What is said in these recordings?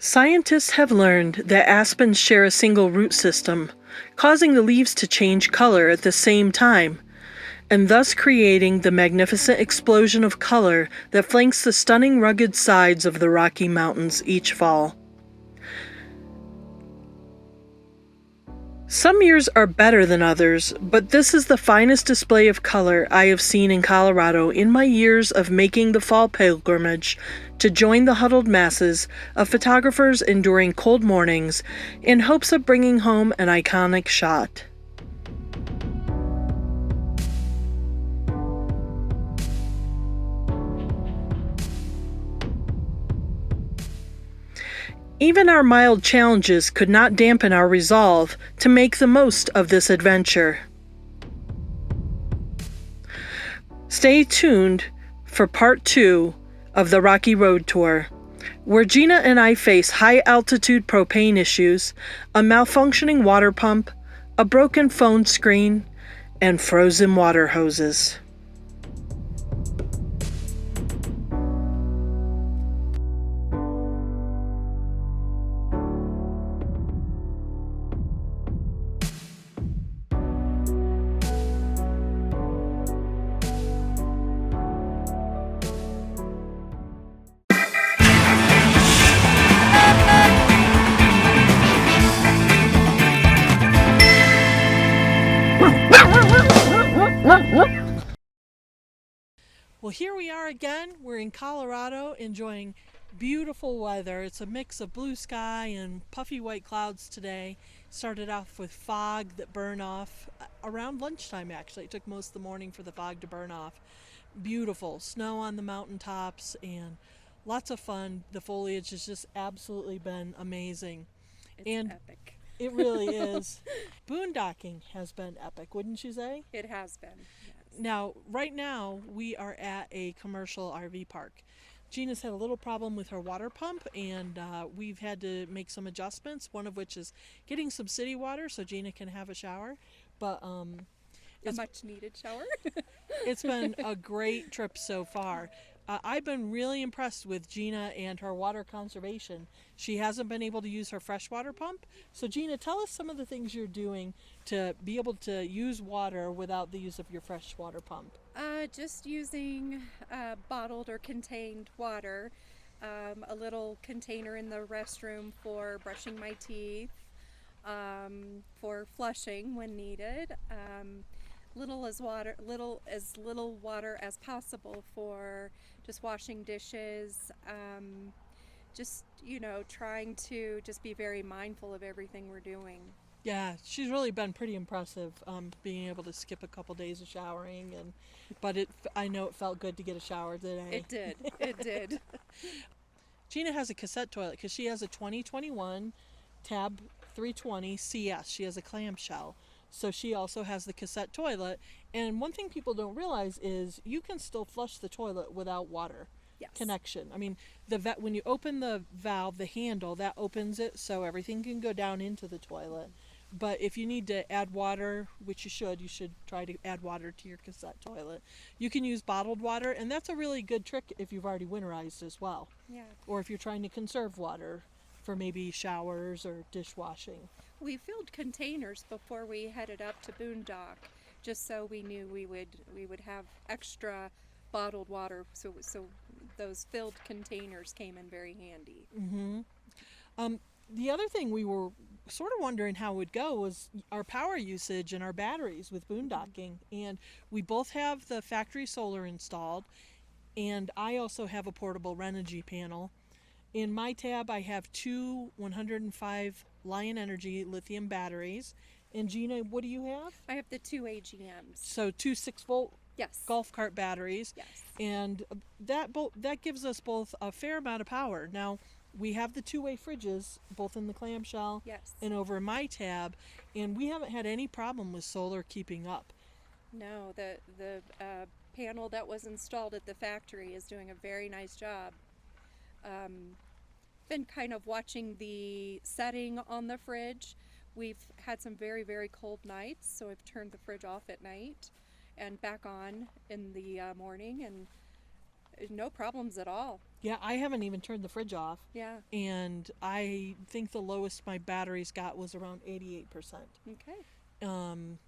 Scientists have learned that aspens share a single root system, causing the leaves to change color at the same time, and thus creating the magnificent explosion of color that flanks the stunning rugged sides of the Rocky Mountains each fall. Some years are better than others, but this is the finest display of color I have seen in Colorado in my years of making the fall pilgrimage to join the huddled masses of photographers enduring cold mornings in hopes of bringing home an iconic shot. Even our mild challenges could not dampen our resolve to make the most of this adventure. Stay tuned for part 2 of the Rocky Road Tour, where Gina and I face high-altitude propane issues, a malfunctioning water pump, a broken phone screen, and frozen water hoses. Well, here we are again. We're in Colorado enjoying beautiful weather. It's a mix of blue sky and puffy white clouds today. Started off with fog that burned off around lunchtime, actually. It took most of the morning for the fog to burn off. Beautiful snow on the mountaintops and lots of fun. The foliage has just absolutely been amazing. It's epic. It really is. Boondocking has been epic, wouldn't you say? It has been, yes. Now, right now, we are at a commercial RV park. Gina's had a little problem with her water pump, and we've had to make some adjustments, one of which is getting some city water so Gina can have a shower. But A much needed shower. it's been a great trip so far. I've been really impressed with Gina and her water conservation. She hasn't been able to use her freshwater pump. So Gina, tell us some of the things you're doing to be able to use water without the use of your freshwater pump. Just using bottled or contained water. A little container in the restroom for brushing my teeth, for flushing when needed. Little water as possible for just washing dishes, just trying to just be very mindful of everything we're doing. Yeah, she's really been pretty impressive, being able to skip a couple days of showering, but I know it felt good to get a shower today. It did. Gina has a cassette toilet because she has a 2021 Tab 320 CS. She has a clamshell. So she also has the cassette toilet. And one thing people don't realize is you can still flush the toilet without water connection. I mean, when you open the valve, the handle, that opens it so everything can go down into the toilet. But if you need to add water, which you should try to add water to your cassette toilet. You can use bottled water, and that's a really good trick if you've already winterized as well. Yeah. Or if you're trying to conserve water for maybe showers or dishwashing. We filled containers before we headed up to Boondock, just so we knew we would have extra bottled water. So those filled containers came in very handy. Mm-hmm. The other thing we were sort of wondering how it would go was our power usage and our batteries with boondocking. And we both have the factory solar installed, and I also have a portable Renogy panel. In my tab, I have two 105 Lion Energy lithium batteries. And Gina, what do you have? I have the 2 AGMs. So 2 6-volt Yes. golf cart batteries. Yes. And that gives us both a fair amount of power. Now, we have the two-way fridges, both in the clamshell and over in my tab, and we haven't had any problem with solar keeping up. No, the panel that was installed at the factory is doing a very nice job. Been kind of watching the setting on the fridge. We've had some very, very cold nights, so I've turned the fridge off at night and back on in the morning, and no problems at all. Yeah, I haven't even turned the fridge off. Yeah. And I think the lowest my batteries got was around 88%. Okay. Um,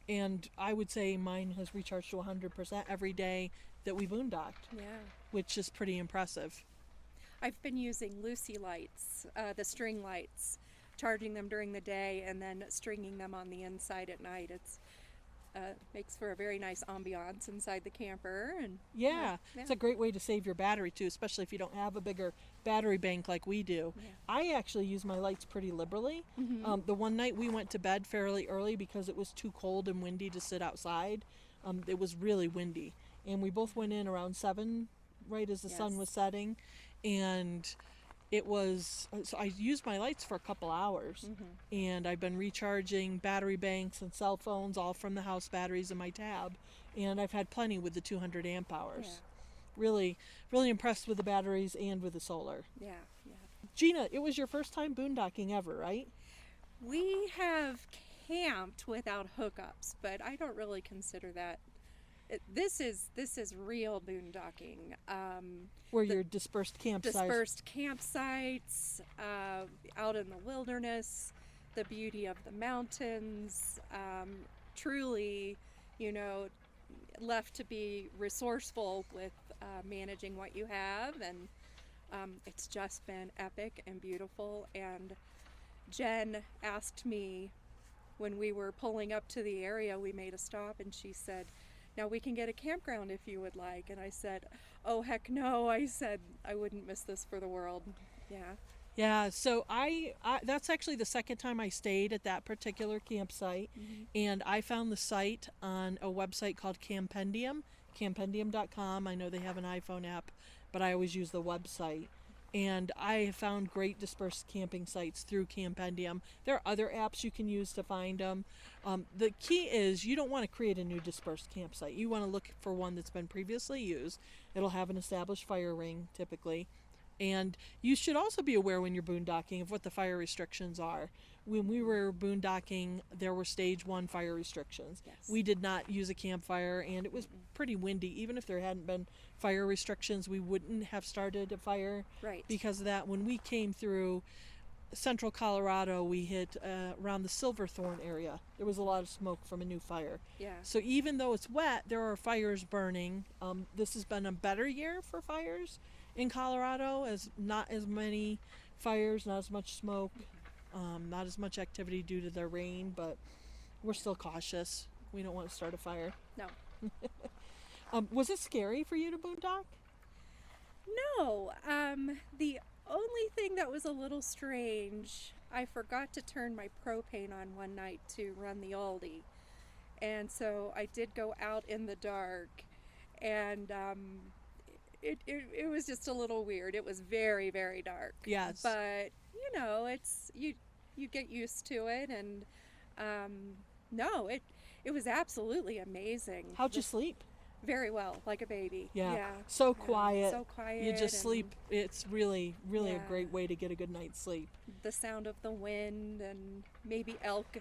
and I would say mine has recharged to 100% every day that we boondocked, Yeah. which is pretty impressive. I've been using Lucy lights, the string lights, charging them during the day and then stringing them on the inside at night. It's makes for a very nice ambiance inside the camper. And Yeah, it's a great way to save your battery too, especially if you don't have a bigger battery bank like we do. Yeah. I actually use my lights pretty liberally. Mm-hmm. The one night we went to bed fairly early because it was too cold and windy to sit outside. It was really windy, and we both went in around 7, right as the sun Yes. was setting, and it was so I used my lights for a couple hours, Mm-hmm. and I've been recharging battery banks and cell phones all from the house batteries in my tab, and I've had plenty with the 200 amp hours. Yeah. Really, really impressed with the batteries and with the solar. Yeah. Yeah. Gina, it was your first time boondocking ever, right? We have camped without hookups, but I don't really consider that. This is real boondocking. Where your dispersed campsites. Dispersed campsites, out in the wilderness, the beauty of the mountains. Truly, left to be resourceful with managing what you have, and it's just been epic and beautiful. And Jen asked me when we were pulling up to the area, we made a stop, and she said, "Now we can get a campground if you would like." And I said, "Oh, heck no." I said, "I wouldn't miss this for the world." Yeah. Yeah, so I that's actually the second time I stayed at that particular campsite, and I found the site on a website called campendium.com. I know they have an iPhone app, but I always use the website. And I have found great dispersed camping sites through Campendium. There are other apps you can use to find them. The key is you don't want to create a new dispersed campsite. You want to look for one that's been previously used. It'll have an established fire ring, typically. And you should also be aware when you're boondocking of what the fire restrictions are. When we were boondocking, there were stage 1 fire restrictions. Yes. We did not use a campfire, and it was pretty windy. Even if there hadn't been fire restrictions, we wouldn't have started a fire. Right. Because of that. When we came through central Colorado, we hit around the Silverthorne area. There was a lot of smoke from a new fire. Yeah. So even though it's wet, there are fires burning. This has been a better year for fires in Colorado, as not as many fires, not as much smoke, not as much activity due to the rain, but we're still cautious. We don't want to start a fire. No. Was it scary for you to boondock? No. The only thing that was a little strange, I forgot to turn my propane on one night to run the Aldi. And so I did go out in the dark, and it was just a little weird. It was very, very dark. Yes. But it's you get used to it, and no, it was absolutely amazing. How'd you sleep? Very well, like a baby. Yeah. So quiet. So quiet. You just and sleep. It's really, really a Yeah. great way to get a good night's sleep. the sound of the wind, and maybe elk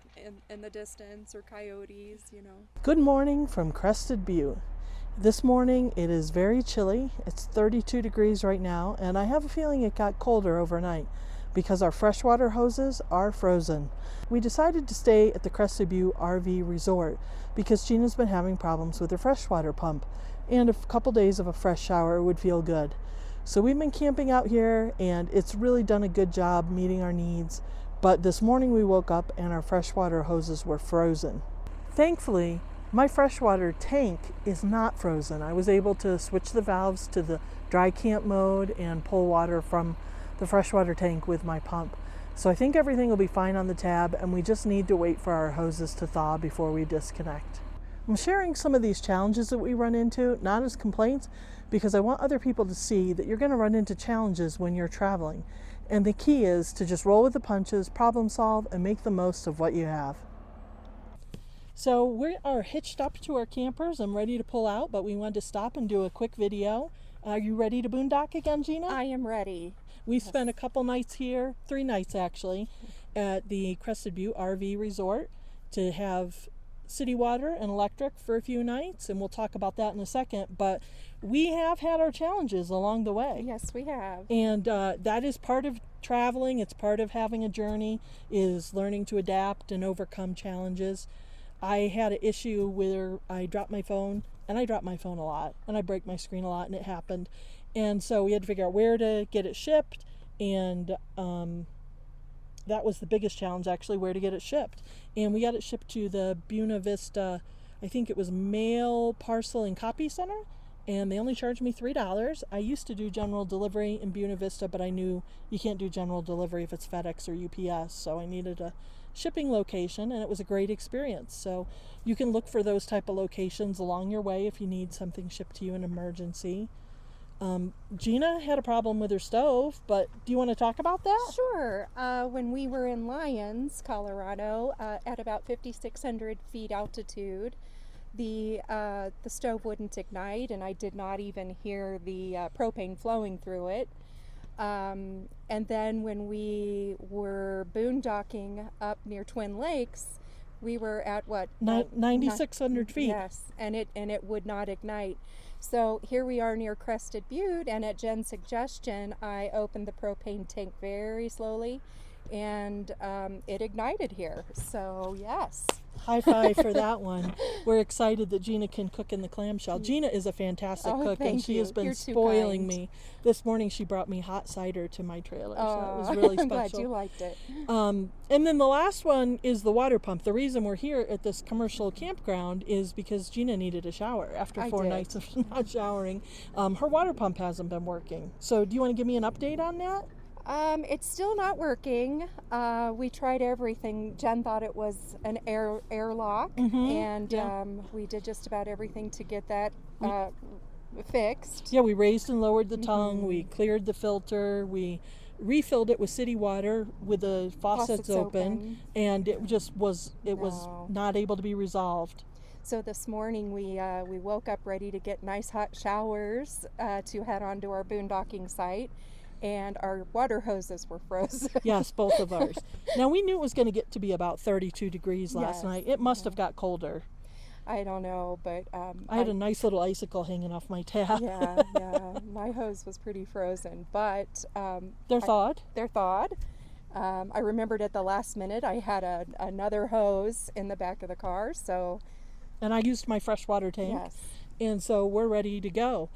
in the distance, or coyotes. Good morning from Crested Butte. This morning it is very chilly. It's 32 degrees right now, and I have a feeling it got colder overnight because our freshwater hoses are frozen. We decided to stay at the Crested Butte RV Resort because Gina's been having problems with her freshwater pump, and a couple days of a fresh shower would feel good. So we've been camping out here, and it's really done a good job meeting our needs. But this morning we woke up and our freshwater hoses were frozen. Thankfully, my freshwater tank is not frozen. I was able to switch the valves to the dry camp mode and pull water from the freshwater tank with my pump. So I think everything will be fine on the tab, and we just need to wait for our hoses to thaw before we disconnect. I'm sharing some of these challenges that we run into, not as complaints, because I want other people to see that you're going to run into challenges when you're traveling. And the key is to just roll with the punches, problem solve, and make the most of what you have. So we are hitched up to our campers. I'm ready to pull out, but we wanted to stop and do a quick video. Are you ready to boondock again, Gina? I am ready. We spent a couple nights here, 3 nights actually, at the Crested Butte RV Resort to have city water and electric for a few nights, and we'll talk about that in a second. But we have had our challenges along the way. Yes, we have. And that is part of traveling. It's part of having a journey, is learning to adapt and overcome challenges. I had an issue where I dropped my phone, and I drop my phone a lot, and I break my screen a lot, and it happened. And so we had to figure out where to get it shipped, and that was the biggest challenge, actually, where to get it shipped. And we got it shipped to the Buena Vista, I think it was Mail, Parcel, and Copy Center, and they only charged me $3. I used to do general delivery in Buena Vista, but I knew you can't do general delivery if it's FedEx or UPS, so I needed a shipping location, and it was a great experience. So you can look for those type of locations along your way if you need something shipped to you in an emergency. Gina had a problem with her stove, but do you want to talk about that? Sure. When we were in Lyons, Colorado, at about 5,600 feet altitude, the stove wouldn't ignite, and I did not even hear the propane flowing through it. And then when we were boondocking up near Twin Lakes, we were at what? 9,600 feet. Yes, and it would not ignite. So here we are near Crested Butte, and at Jen's suggestion, I opened the propane tank very slowly, and it ignited here. So yes. High five for that one. We're excited that Gina can cook in the clamshell. Gina is a fantastic cook, and she has been spoiling me. This morning she brought me hot cider to my trailer, so that was really I'm special. glad you liked it. And then the last one is the water pump. The reason we're here at this commercial campground is because Gina needed a shower after 4 nights of not showering. Her water pump hasn't been working. So do you want to give me an update on that? It's still not working. We tried everything. Jen thought it was an airlock, and we did just about everything to get that fixed. Yeah, we raised and lowered the tongue. We cleared the filter. We refilled it with city water with the faucets open, and it just was not able to be resolved. So this morning we woke up ready to get nice hot showers to head on to our boondocking site. And our water hoses were frozen. Yes, both of ours. Now, we knew it was going to get to be about 32 degrees last night. It must have got colder. I don't know, but... I had a nice little icicle hanging off my tap. Yeah. My hose was pretty frozen, but... They're thawed? They're thawed. I remembered at the last minute I had another hose in the back of the car, so... And I used my freshwater tank. Yes. And so we're ready to go.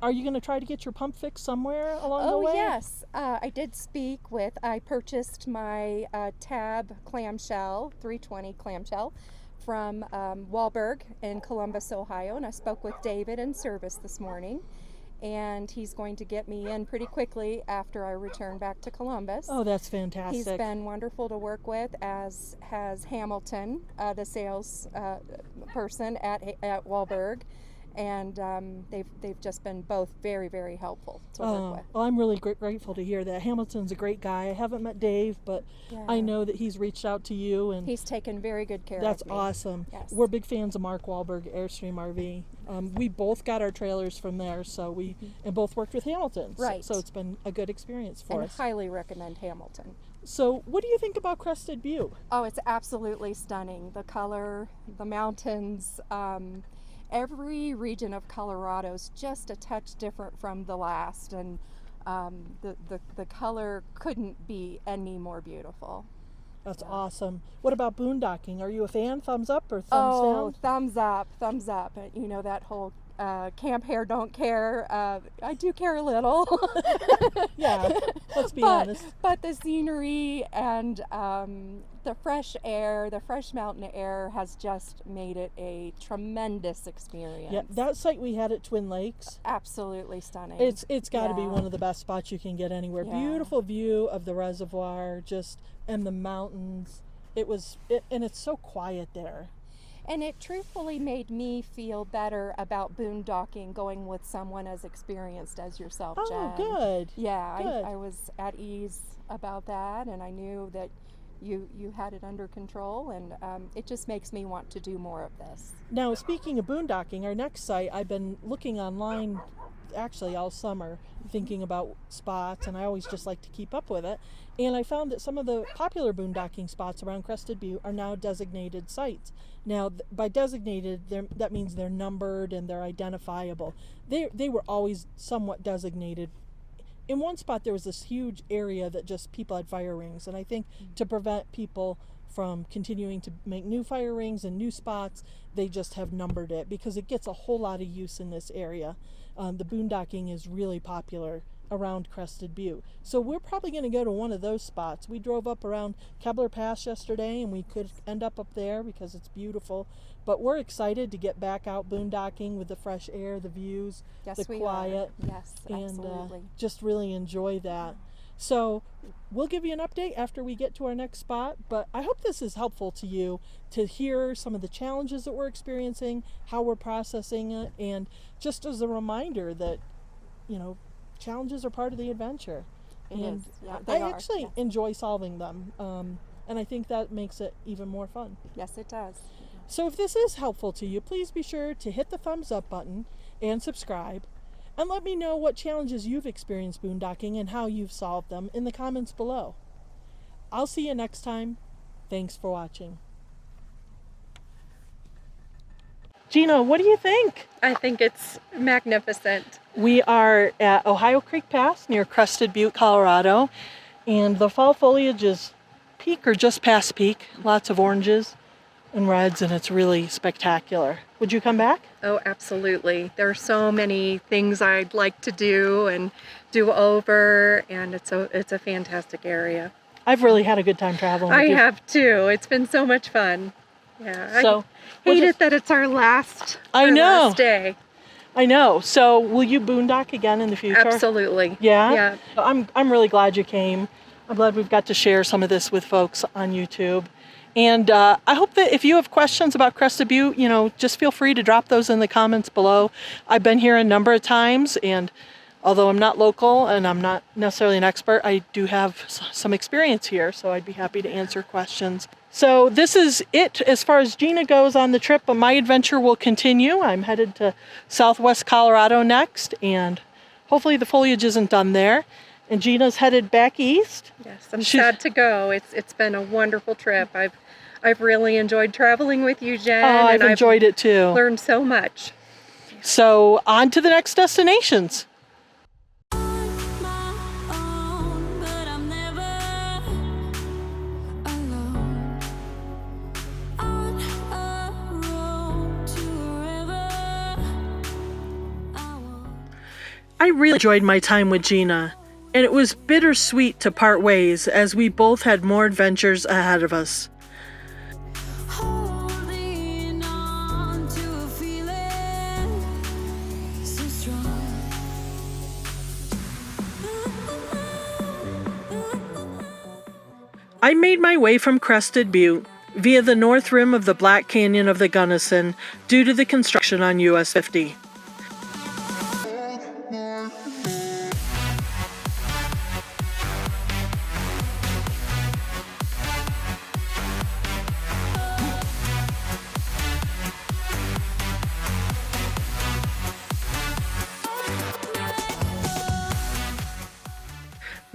Are you going to try to get your pump fixed somewhere along the way? Oh, yes. I did I purchased my Tab clamshell, 320 clamshell, from Wahlberg in Columbus, Ohio. And I spoke with David in service this morning. And he's going to get me in pretty quickly after I return back to Columbus. Oh, that's fantastic. He's been wonderful to work with, as has Hamilton, the sales person at Wahlberg. And they've just been both very, very helpful to work with. Well, I'm really grateful to hear that. Hamilton's a great guy. I haven't met Dave, but I know that he's reached out to you, and he's taken very good care of me. That's awesome. Yes. We're big fans of Mark Wahlberg, Airstream RV. We both got our trailers from there, so we and both worked with Hamilton. Right. So it's been a good experience for us. I highly recommend Hamilton. So what do you think about Crested Butte? Oh, it's absolutely stunning. The color, the mountains. Every region of Colorado is just a touch different from the last, and the color couldn't be any more beautiful. That's awesome. What about boondocking? Are you a fan? Thumbs up or thumbs down? Oh, thumbs up, thumbs up. You know that whole camp hair, don't care. I do care a little. Yeah, let's be honest. But the scenery and the fresh air, the fresh mountain air has just made it a tremendous experience. Yeah, that site we had at Twin Lakes. Absolutely stunning. It's got to be one of the best spots you can get anywhere. Yeah. Beautiful view of the reservoir, and the mountains. And it's so quiet there. And it truthfully made me feel better about boondocking, going with someone as experienced as yourself, Jen. Oh, good. Yeah, Good. I was at ease about that, and I knew that you had it under control, and it just makes me want to do more of this. Now, speaking of boondocking, our next site, I've been looking online actually all summer thinking about spots, and I always just like to keep up with it. And I found that some of the popular boondocking spots around Crested Butte are now designated sites. Now, by designated, that means they're numbered and they're identifiable. They were always somewhat designated. In one spot, there was this huge area that just people had fire rings, and I think to prevent people from continuing to make new fire rings and new spots, they just have numbered it because it gets a whole lot of use in this area. The boondocking is really popular around Crested Butte. So we're probably going to go to one of those spots. We drove up around Kebler Pass yesterday, and we could end up there because it's beautiful. But we're excited to get back out boondocking with the fresh air, the views, Yes, the we quiet, are. Yes, and absolutely. just really enjoy that. So we'll give you an update after we get to our next spot, but I hope this is helpful to you to hear some of the challenges that we're experiencing, how we're processing it, and just as a reminder that, you know, challenges are part of the adventure. It and is. Yeah, I they are. actually Yes. enjoy solving them, and I think that makes it even more fun. Yes, it does. So if this is helpful to you, please be sure to hit the thumbs up button and subscribe. And let me know what challenges you've experienced boondocking and how you've solved them in the comments below. I'll see you next time. Thanks for watching. Gina, what do you think? I think it's magnificent. We are at Ohio Creek Pass near Crested Butte, Colorado, and the fall foliage is peak or just past peak. Lots of oranges and reds, and it's really spectacular. Would you come back? Oh, absolutely. There are so many things I'd like to do and do over, and it's a fantastic area. I've really had a good time traveling with I you. have too. It's been so much fun. Yeah. So I we'll hate just- it that it's our last day. I know. So will you boondock again in the future? Absolutely. Yeah? Yeah. I'm really glad you came. I'm glad we've got to share some of this with folks on YouTube. And I hope that if you have questions about Crested Butte, you know, just feel free to drop those in the comments below. I've been here a number of times, and although I'm not local and I'm not necessarily an expert, I do have some experience here, so I'd be happy to answer questions. So this is it as far as Gina goes on the trip, but my adventure will continue. I'm headed to Southwest Colorado next, and hopefully the foliage isn't done there. And Gina's headed back east. Yes, I'm sad to go. It's been a wonderful trip. I've really enjoyed traveling with you, Jen. Oh, I've and enjoyed it too. Learned so much. So on to the next destinations. I really enjoyed my time with Gina, and it was bittersweet to part ways as we both had more adventures ahead of us. Holding on to a feeling so strong. I made my way from Crested Butte via the north rim of the Black Canyon of the Gunnison due to the construction on US 50.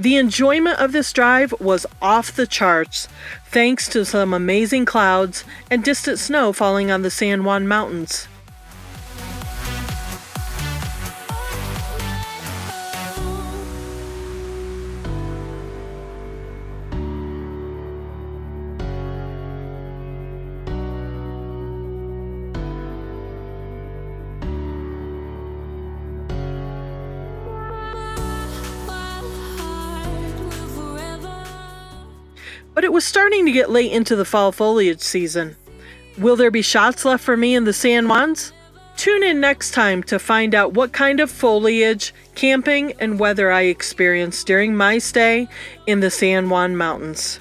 The enjoyment of this drive was off the charts, thanks to some amazing clouds and distant snow falling on the San Juan Mountains. But it was starting to get late into the fall foliage season. Will there be shots left for me in the San Juans? Tune in next time to find out what kind of foliage, camping, and weather I experienced during my stay in the San Juan Mountains.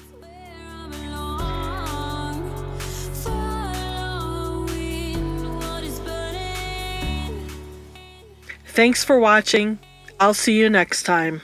Thanks for watching. I'll see you next time.